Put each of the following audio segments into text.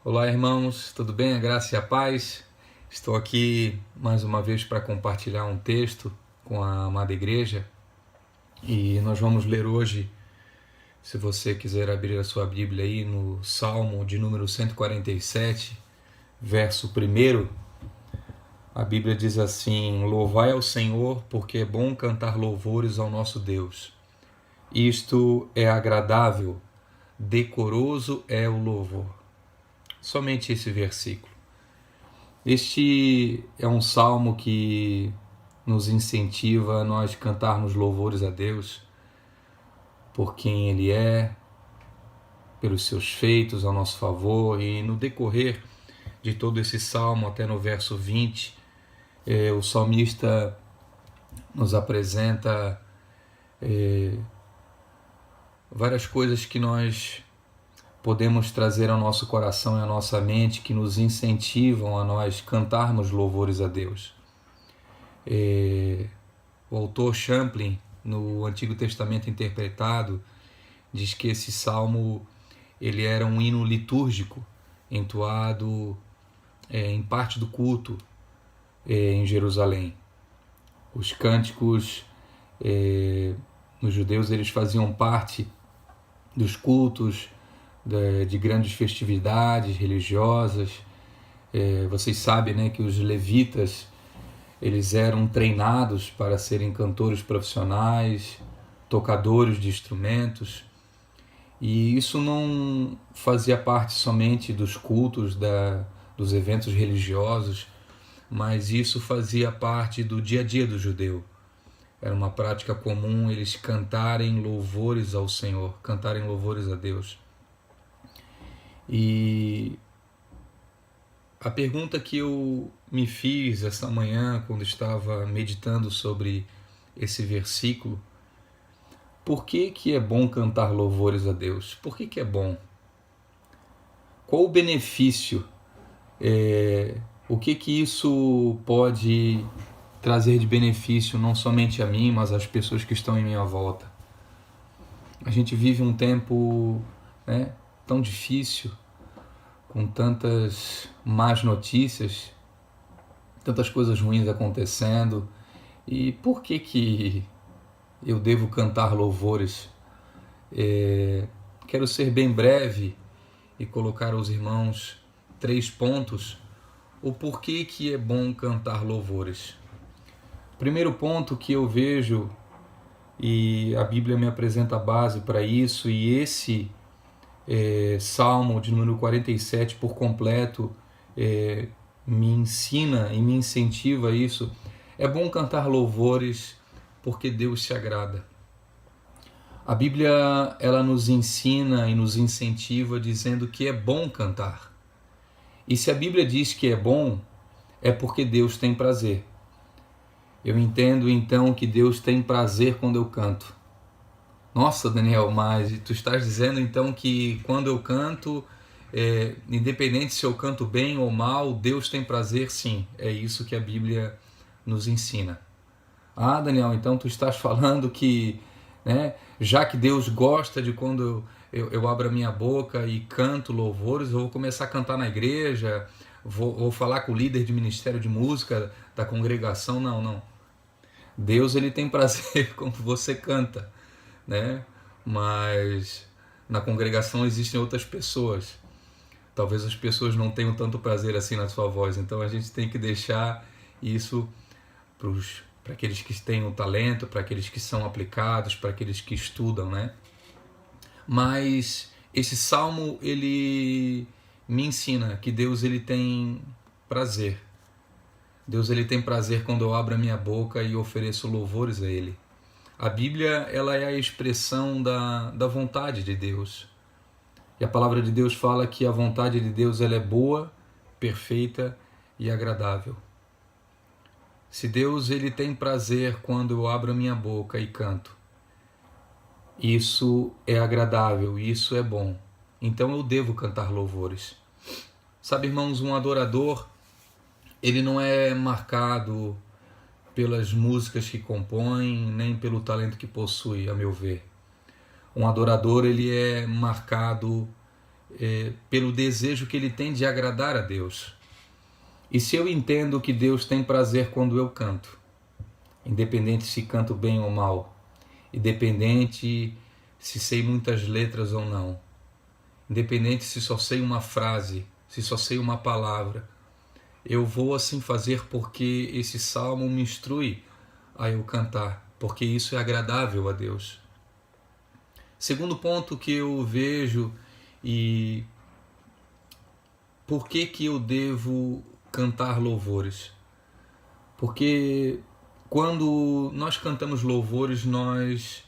Olá, irmãos, tudo bem? A graça e a paz. Estou aqui mais uma vez para compartilhar um texto com a amada igreja e nós vamos ler hoje, se você quiser abrir a sua Bíblia aí, no Salmo de número 147, verso 1. A Bíblia diz assim: Louvai ao Senhor, porque é bom cantar louvores ao nosso Deus. Isto é agradável, decoroso é o louvor. Somente esse versículo. Este é um salmo que nos incentiva a nós cantarmos louvores a Deus por quem Ele é, pelos seus feitos ao nosso favor. E no decorrer de todo esse salmo, até no verso 20, o salmista nos apresenta várias coisas que nós podemos trazer ao nosso coração e à nossa mente, que nos incentivam a nós cantarmos louvores a Deus. O autor Champlin, no Antigo Testamento interpretado, diz que esse salmo ele era um hino litúrgico entoado em parte do culto em Jerusalém. Os cânticos nos judeus eles faziam parte dos cultos de grandes festividades religiosas. Vocês sabem, né, que os levitas eles eram treinados para serem cantores profissionais, tocadores de instrumentos, e isso não fazia parte somente dos cultos, dos eventos religiosos, mas isso fazia parte do dia a dia do judeu. Era uma prática comum eles cantarem louvores ao Senhor, cantarem louvores a Deus. E a pergunta que eu me fiz essa manhã, quando estava meditando sobre esse versículo: por que é bom cantar louvores a Deus? Por que é bom? Qual o benefício? O que isso pode trazer de benefício, não somente a mim, mas às pessoas que estão em minha volta? A gente vive um tempo, né, tão difícil, com tantas más notícias, tantas coisas ruins acontecendo. E por que eu devo cantar louvores? Quero ser bem breve e colocar aos irmãos 3 pontos o porquê que é bom cantar louvores. Primeiro ponto que eu vejo, e a Bíblia me apresenta a base para isso, e esse Salmo de número 47 por completo me ensina e me incentiva a isso. É bom cantar louvores porque Deus se agrada. A Bíblia ela nos ensina e nos incentiva dizendo que é bom cantar. E se a Bíblia diz que é bom, é porque Deus tem prazer. Eu entendo então que Deus tem prazer quando eu canto. Nossa, Daniel, mas tu estás dizendo então que quando eu canto, independente se eu canto bem ou mal, Deus tem prazer? Sim, é isso que a Bíblia nos ensina. Ah, Daniel, então tu estás falando que, né, já que Deus gosta de quando eu abro a minha boca e canto louvores, eu vou começar a cantar na igreja, vou falar com o líder de ministério de música da congregação? Não. Deus ele tem prazer quando você canta, né? Mas na congregação existem outras pessoas. Talvez as pessoas não tenham tanto prazer assim na sua voz. Então a gente tem que deixar isso para aqueles que têm o talento, para aqueles que são aplicados, para aqueles que estudam, né? Mas esse salmo ele me ensina que Deus ele tem prazer. Deus ele tem prazer quando eu abro a minha boca e ofereço louvores a Ele. A Bíblia ela é a expressão da vontade de Deus. E a palavra de Deus fala que a vontade de Deus ela é boa, perfeita e agradável. Se Deus ele tem prazer quando eu abro a minha boca e canto, isso é agradável, isso é bom. Então eu devo cantar louvores. Sabe, irmãos, um adorador ele não é marcado pelas músicas que compõe, nem pelo talento que possui, a meu ver. Um adorador ele é marcado pelo desejo que ele tem de agradar a Deus. E se eu entendo que Deus tem prazer quando eu canto, independente se canto bem ou mal, independente se sei muitas letras ou não, independente se só sei uma frase, se só sei uma palavra, eu vou assim fazer porque esse salmo me instrui a eu cantar, porque isso é agradável a Deus. Segundo ponto que eu vejo, e por que eu devo cantar louvores? Porque quando nós cantamos louvores, nós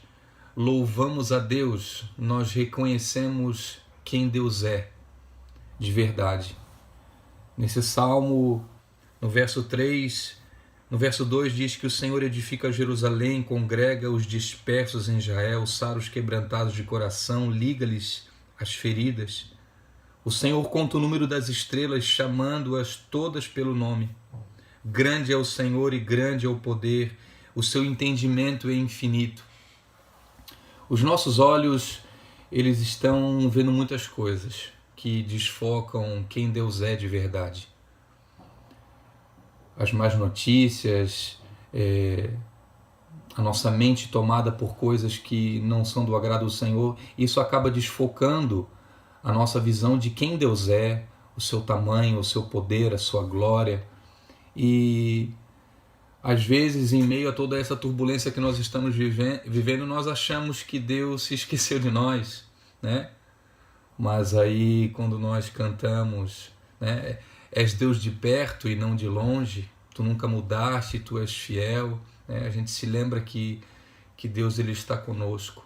louvamos a Deus, nós reconhecemos quem Deus é, de verdade. Nesse salmo, no verso 3, no verso 2 diz que o Senhor edifica Jerusalém, congrega os dispersos em Israel, sara os quebrantados de coração, liga-lhes as feridas. O Senhor conta o número das estrelas, chamando-as todas pelo nome. Grande é o Senhor e grande é o poder, o seu entendimento é infinito. Os nossos olhos, eles estão vendo muitas coisas que desfocam quem Deus é de verdade. As más notícias, a nossa mente tomada por coisas que não são do agrado do Senhor, isso acaba desfocando a nossa visão de quem Deus é, o seu tamanho, o seu poder, a sua glória. E às vezes, em meio a toda essa turbulência que nós estamos vivendo, nós achamos que Deus se esqueceu de nós, né? Mas aí, quando nós cantamos, né? És Deus de perto e não de longe, tu nunca mudaste, tu és fiel, né? A gente se lembra que Deus ele está conosco.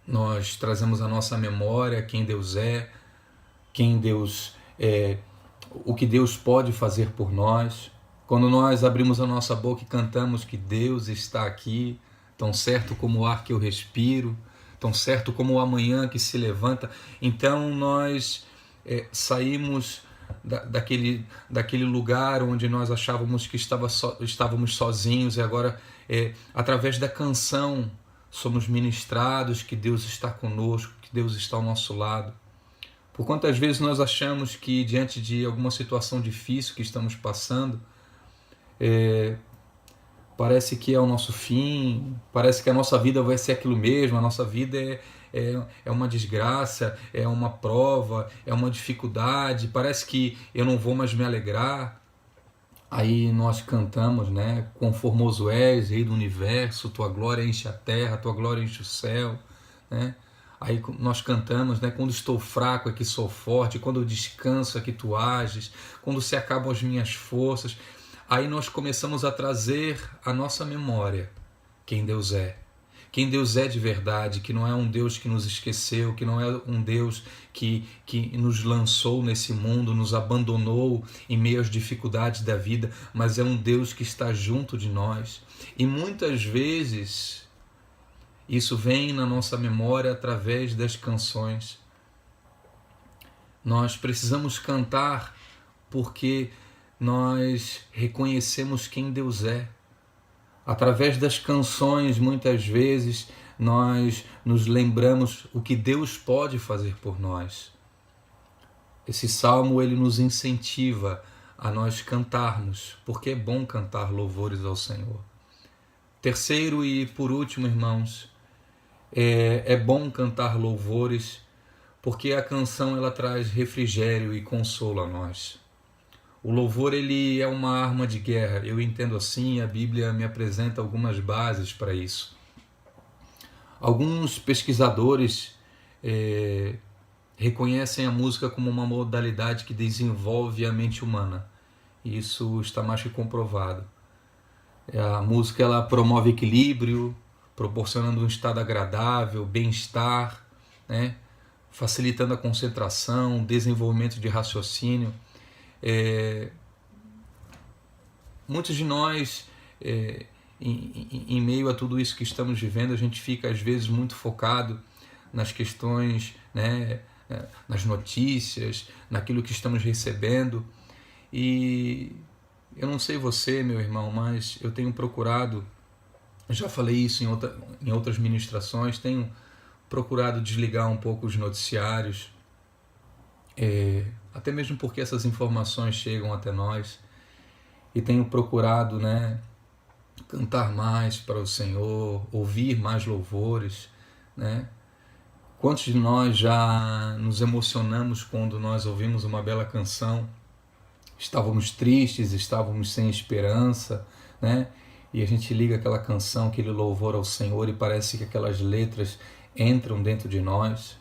Nós trazemos à nossa memória quem Deus é, o que Deus pode fazer por nós. Quando nós abrimos a nossa boca e cantamos que Deus está aqui, tão certo como o ar que eu respiro, tão certo como o amanhã que se levanta, então nós saímos daquele lugar onde nós achávamos que estávamos sozinhos, e agora, através da canção, somos ministrados que Deus está conosco, que Deus está ao nosso lado. Por quantas vezes nós achamos que, diante de alguma situação difícil que estamos passando, parece que é o nosso fim, parece que a nossa vida vai ser aquilo mesmo, a nossa vida é uma desgraça, é uma prova, é uma dificuldade, parece que eu não vou mais me alegrar. Aí nós cantamos, né? Quão formoso és, Rei do Universo, tua glória enche a terra, tua glória enche o céu, né? Aí nós cantamos, né? Quando estou fraco é que sou forte, quando eu descanso é que tu ages, quando se acabam as minhas forças. Aí nós começamos a trazer à nossa memória quem Deus é. Quem Deus é de verdade, que não é um Deus que nos esqueceu, que não é um Deus que nos lançou nesse mundo, nos abandonou em meio às dificuldades da vida, mas é um Deus que está junto de nós. E muitas vezes isso vem na nossa memória através das canções. Nós precisamos cantar porque nós reconhecemos quem Deus é. Através das canções, muitas vezes, nós nos lembramos o que Deus pode fazer por nós. Esse salmo, ele nos incentiva a nós cantarmos, porque é bom cantar louvores ao Senhor. Terceiro e por último, irmãos, é bom cantar louvores, porque a canção ela traz refrigério e consolo a nós. O louvor ele é uma arma de guerra, eu entendo assim, a Bíblia me apresenta algumas bases para isso. Alguns pesquisadores reconhecem a música como uma modalidade que desenvolve a mente humana. Isso está mais que comprovado. A música ela promove equilíbrio, proporcionando um estado agradável, bem-estar, né? Facilitando a concentração, desenvolvimento de raciocínio. Muitos de nós, em meio a tudo isso que estamos vivendo, a gente fica às vezes muito focado nas questões, né, nas notícias, naquilo que estamos recebendo, e eu não sei você, meu irmão, mas eu tenho procurado, já falei isso em outras ministrações, tenho procurado desligar um pouco os noticiários, até mesmo porque essas informações chegam até nós, e tenho procurado, né, cantar mais para o Senhor, ouvir mais louvores, né? Quantos de nós já nos emocionamos quando nós ouvimos uma bela canção? Estávamos tristes, estávamos sem esperança, né? E a gente liga aquela canção, aquele louvor ao Senhor, e parece que aquelas letras entram dentro de nós.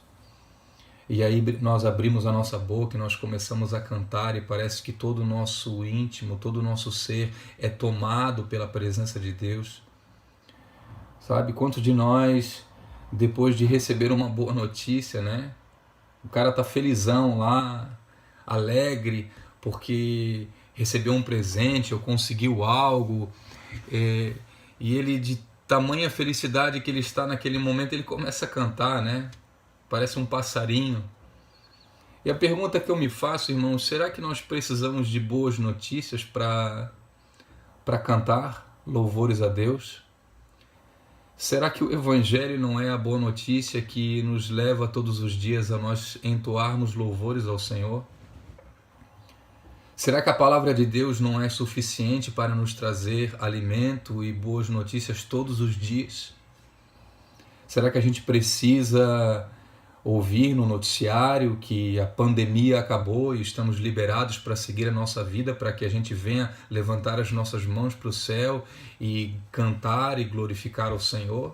E aí nós abrimos a nossa boca e nós começamos a cantar, e parece que todo o nosso íntimo, todo o nosso ser é tomado pela presença de Deus. Sabe? Quantos de nós, depois de receber uma boa notícia, né? O cara tá felizão lá, alegre, porque recebeu um presente ou conseguiu algo, e ele, de tamanha felicidade que ele está naquele momento, ele começa a cantar, né? Parece um passarinho. E a pergunta que eu me faço, irmãos, será que nós precisamos de boas notícias para cantar louvores a Deus? Será que o Evangelho não é a boa notícia que nos leva todos os dias a nós entoarmos louvores ao Senhor? Será que a palavra de Deus não é suficiente para nos trazer alimento e boas notícias todos os dias? Será que a gente precisa ouvir no noticiário que a pandemia acabou e estamos liberados para seguir a nossa vida, para que a gente venha levantar as nossas mãos para o céu e cantar e glorificar o Senhor?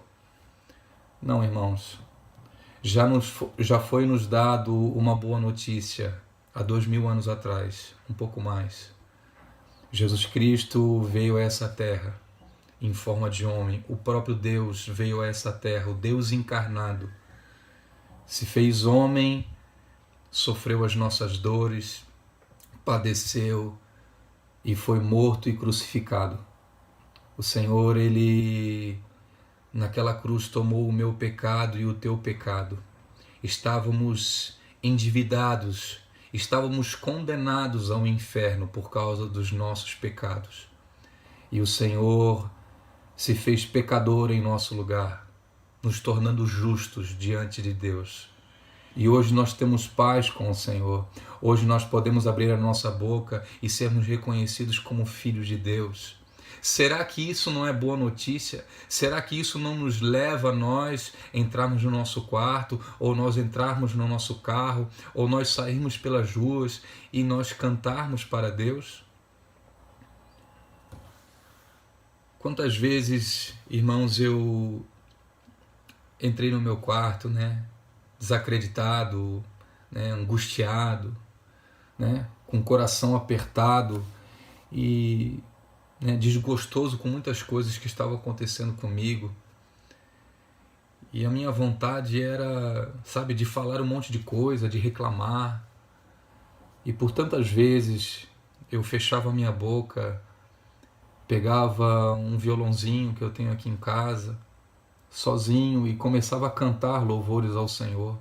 Não, irmãos. Já foi nos dado uma boa notícia há 2000 anos atrás, um pouco mais. Jesus Cristo veio a essa terra em forma de homem. O próprio Deus veio a essa terra, o Deus encarnado. Se fez homem, sofreu as nossas dores, padeceu e foi morto e crucificado. O Senhor, Ele naquela cruz tomou o meu pecado e o teu pecado. Estávamos endividados, estávamos condenados ao inferno por causa dos nossos pecados. E o Senhor se fez pecador em nosso lugar, nos tornando justos diante de Deus. E hoje nós temos paz com o Senhor. Hoje nós podemos abrir a nossa boca e sermos reconhecidos como filhos de Deus. Será que isso não é boa notícia? Será que isso não nos leva a nós entrarmos no nosso quarto, ou nós entrarmos no nosso carro, ou nós sairmos pelas ruas e nós cantarmos para Deus? Quantas vezes, irmãos, eu entrei no meu quarto, né, desacreditado, né, angustiado, né, com o coração apertado e, né, desgostoso com muitas coisas que estavam acontecendo comigo. E a minha vontade era, sabe, de falar um monte de coisa, de reclamar. E por tantas vezes eu fechava a minha boca, pegava um violãozinho que eu tenho aqui em casa, sozinho, e começava a cantar louvores ao Senhor.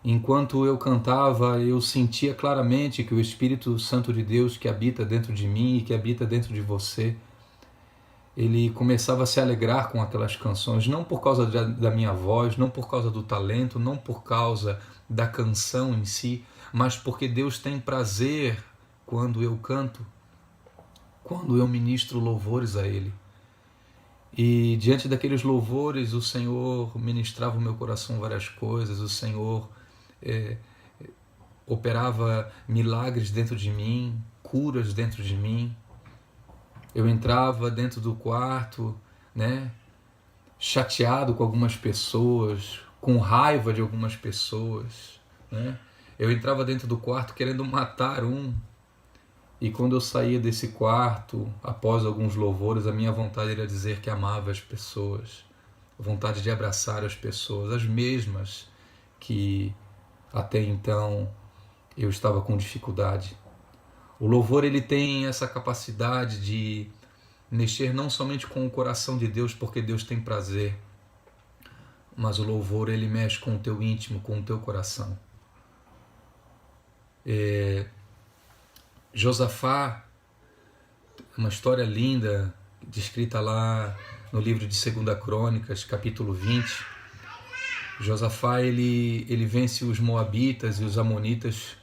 Enquanto eu cantava, eu sentia claramente que o Espírito Santo de Deus, que habita dentro de mim e que habita dentro de você, ele começava a se alegrar com aquelas canções, não por causa da minha voz, não por causa do talento, não por causa da canção em si, mas porque Deus tem prazer quando eu canto, quando eu ministro louvores a Ele. E diante daqueles louvores, o Senhor ministrava o meu coração várias coisas, o Senhor operava milagres dentro de mim, curas dentro de mim. Eu entrava dentro do quarto, né, chateado com algumas pessoas, com raiva de algumas pessoas, né? Eu entrava dentro do quarto querendo matar um. E quando eu saía desse quarto, após alguns louvores, a minha vontade era dizer que amava as pessoas, a vontade de abraçar as pessoas, as mesmas que até então eu estava com dificuldade. O louvor, ele tem essa capacidade de mexer não somente com o coração de Deus, porque Deus tem prazer, mas o louvor, ele mexe com o teu íntimo, com o teu coração. Josafá, uma história linda, descrita lá no livro de 2 Crônicas, capítulo 20. Josafá ele vence os moabitas e os amonitas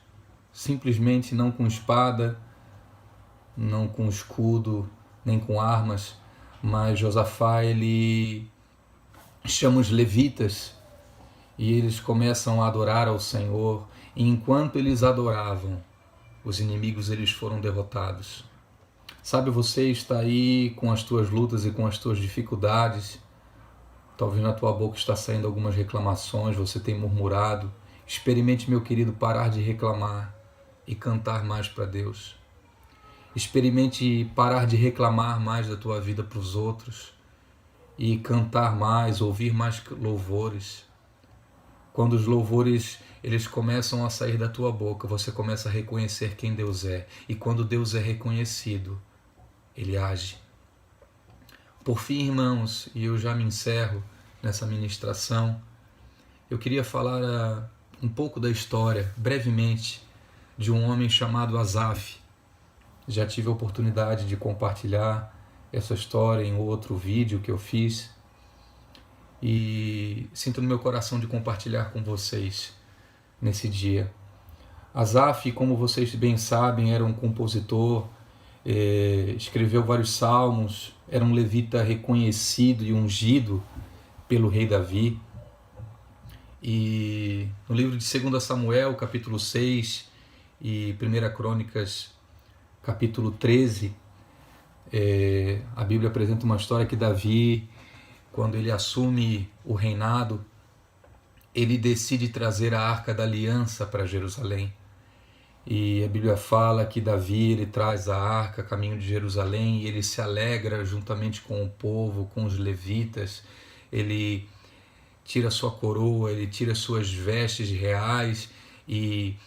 simplesmente não com espada, não com escudo, nem com armas, mas Josafá ele chama os levitas e eles começam a adorar ao Senhor, e enquanto eles adoravam, os inimigos eles foram derrotados. Sabe, você está aí com as tuas lutas e com as tuas dificuldades, talvez na tua boca está saindo algumas reclamações, você tem murmurado. Experimente, meu querido, parar de reclamar e cantar mais para Deus. Experimente parar de reclamar mais da tua vida para os outros e cantar mais, ouvir mais louvores. Quando os louvores eles começam a sair da tua boca, você começa a reconhecer quem Deus é. E quando Deus é reconhecido, Ele age. Por fim, irmãos, e eu já me encerro nessa ministração, eu queria falar um pouco da história, brevemente, de um homem chamado Asaf. Já tive a oportunidade de compartilhar essa história em outro vídeo que eu fiz e sinto no meu coração de compartilhar com vocês nesse dia. Asaf, como vocês bem sabem, era um compositor, escreveu vários salmos, era um levita reconhecido e ungido pelo rei Davi. E no livro de 2 Samuel, capítulo 6 e 1 Crônicas, capítulo 13, a Bíblia apresenta uma história que Davi, quando ele assume o reinado, ele decide trazer a Arca da Aliança para Jerusalém. E a Bíblia fala que Davi ele traz a arca a caminho de Jerusalém e ele se alegra juntamente com o povo, com os levitas. Ele tira sua coroa, ele tira suas vestes reais e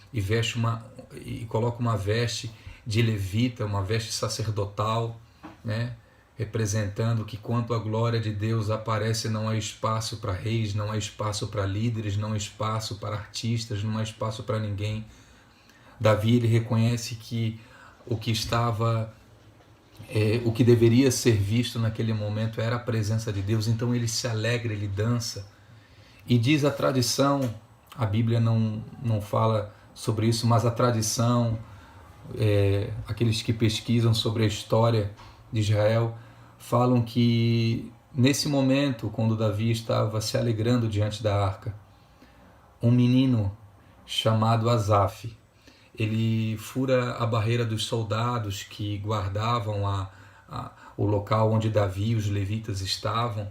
coloca uma veste de levita, uma veste sacerdotal, né? Representando que quanto a glória de Deus aparece, não há espaço para reis, não há espaço para líderes, não há espaço para artistas, não há espaço para ninguém. Davi ele reconhece que o que deveria ser visto naquele momento era a presença de Deus, então ele se alegra, ele dança. E diz a tradição, a Bíblia não fala sobre isso, mas a tradição, aqueles que pesquisam sobre a história de Israel, falam que nesse momento, quando Davi estava se alegrando diante da arca, um menino chamado Asaf, ele fura a barreira dos soldados que guardavam o local onde Davi e os levitas estavam.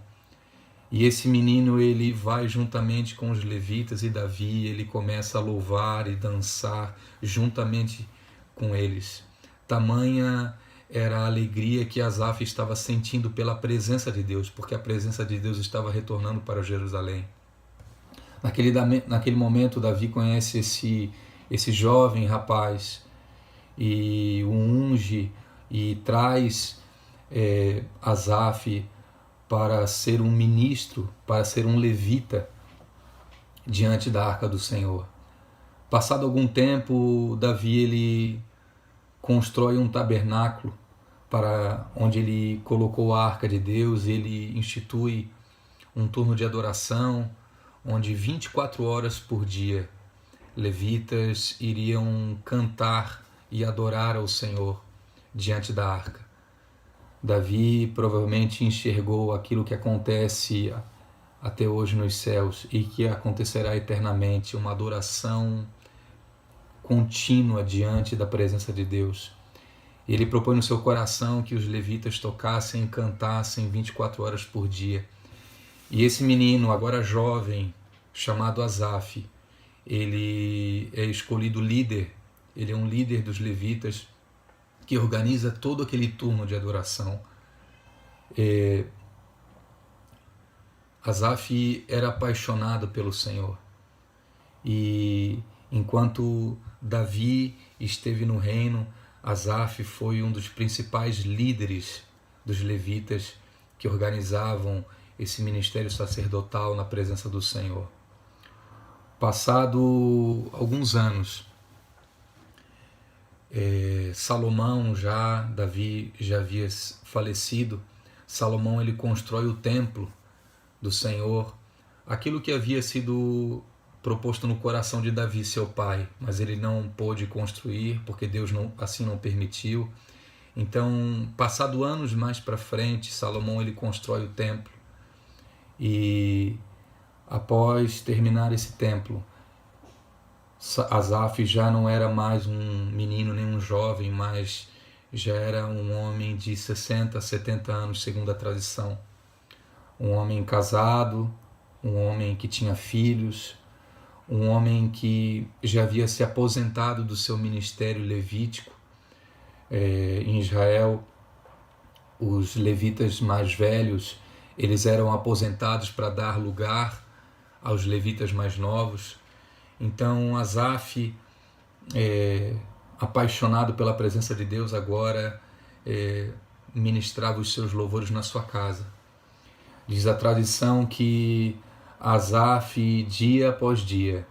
E esse menino ele vai juntamente com os levitas e Davi, ele começa a louvar e dançar juntamente com eles. Tamanha era a alegria que Asaf estava sentindo pela presença de Deus, porque a presença de Deus estava retornando para Jerusalém. Naquele momento, Davi conhece esse jovem rapaz e o unge e traz Asaf para ser um ministro, para ser um levita diante da arca do Senhor. Passado algum tempo, Davi ele constrói um tabernáculo para onde ele colocou a arca de Deus. Ele institui um turno de adoração onde 24 horas por dia levitas iriam cantar e adorar ao Senhor diante da arca. Davi provavelmente enxergou aquilo que acontece até hoje nos céus e que acontecerá eternamente, uma adoração contínua diante da presença de Deus. Ele propõe no seu coração que os levitas tocassem e cantassem 24 horas por dia. E esse menino, agora jovem, chamado Asaf, ele é escolhido líder, ele é um líder dos levitas que organiza todo aquele turno de adoração. Asaf era apaixonado pelo Senhor. E enquanto Davi esteve no reino, Asaf foi um dos principais líderes dos levitas que organizavam esse ministério sacerdotal na presença do Senhor. Passado alguns anos, Davi já havia falecido. Salomão ele constrói o templo do Senhor aquilo que havia sido proposto no coração de Davi, seu pai, mas ele não pôde construir porque Deus assim não permitiu. Então, passado anos mais para frente, Salomão ele constrói o templo e após terminar esse templo, Asaf já não era mais um menino nem um jovem, mas já era um homem de 60, 70 anos, segundo a tradição. Um homem casado, um homem que tinha filhos, um homem que já havia se aposentado do seu ministério levítico. Em Israel, os levitas mais velhos, eles eram aposentados para dar lugar aos levitas mais novos. Então Asaf, apaixonado pela presença de Deus, agora ministrava os seus louvores na sua casa. Diz a tradição que Asaf, dia após dia,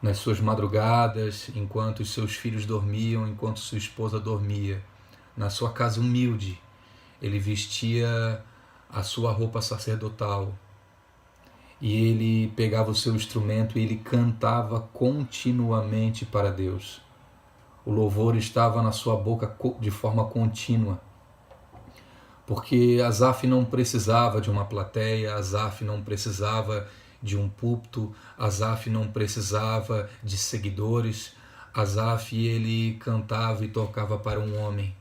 nas suas madrugadas, enquanto os seus filhos dormiam, enquanto sua esposa dormia, na sua casa humilde, ele vestia a sua roupa sacerdotal e ele pegava o seu instrumento e ele cantava continuamente para Deus. O louvor estava na sua boca de forma contínua, porque Asaf não precisava de uma plateia, Asaf não precisava de um púlpito, Asaf não precisava de seguidores. Asaf ele cantava e tocava para um homem.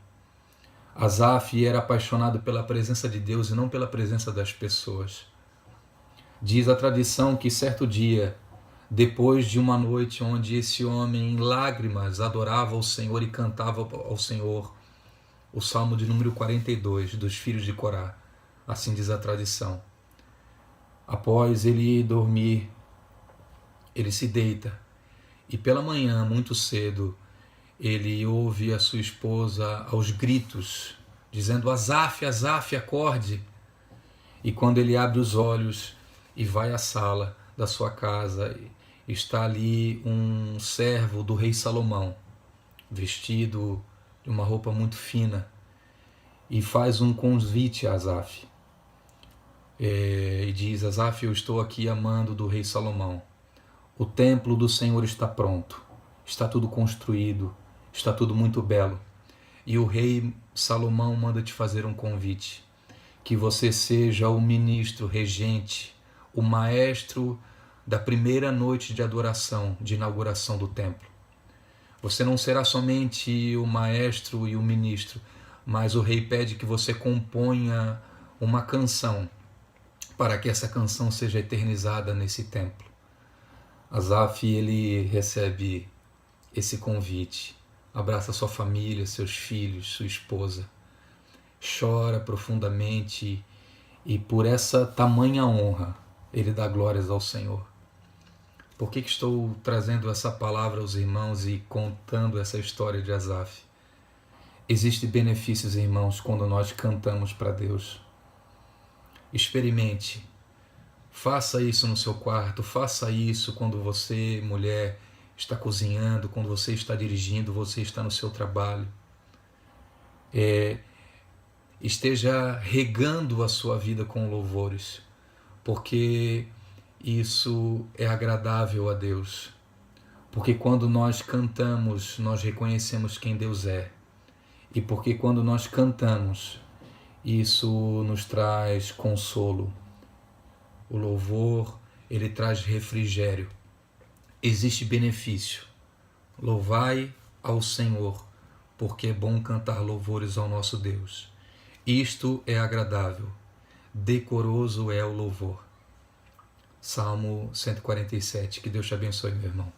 Asaf era apaixonado pela presença de Deus e não pela presença das pessoas. Diz a tradição que certo dia, depois de uma noite onde esse homem em lágrimas adorava o Senhor e cantava ao Senhor, o Salmo de número 42 dos filhos de Corá, assim diz a tradição. Após ele dormir, ele se deita e pela manhã, muito cedo, ele ouve a sua esposa aos gritos, dizendo: Asaf, Asaf, acorde! E quando ele abre os olhos e vai à sala da sua casa, está ali um servo do rei Salomão, vestido de uma roupa muito fina, e faz um convite a Asaf. E diz: Asaf, eu estou aqui a mando do rei Salomão. O templo do Senhor está pronto, está tudo construído, está tudo muito belo. E o rei Salomão manda te fazer um convite, que você seja o ministro regente, o maestro da primeira noite de adoração, de inauguração do templo. Você não será somente o maestro e o ministro, mas o rei pede que você componha uma canção, para que essa canção seja eternizada nesse templo. Asaf, ele recebe esse convite, abraça sua família, seus filhos, sua esposa, chora profundamente e por essa tamanha honra ele dá glórias ao Senhor. Por que estou trazendo essa palavra aos irmãos e contando essa história de Asaf? Existem benefícios, irmãos, quando nós cantamos para Deus. Experimente. Faça isso no seu quarto, faça isso quando você, mulher, está cozinhando, quando você está dirigindo, você está no seu trabalho. Esteja regando a sua vida com louvores, porque isso é agradável a Deus. Porque quando nós cantamos, nós reconhecemos quem Deus é. E porque quando nós cantamos, isso nos traz consolo. O louvor, ele traz refrigério. Existe benefício. Louvai ao Senhor, porque é bom cantar louvores ao nosso Deus. Isto é agradável, decoroso é o louvor. Salmo 147. Que Deus te abençoe, meu irmão.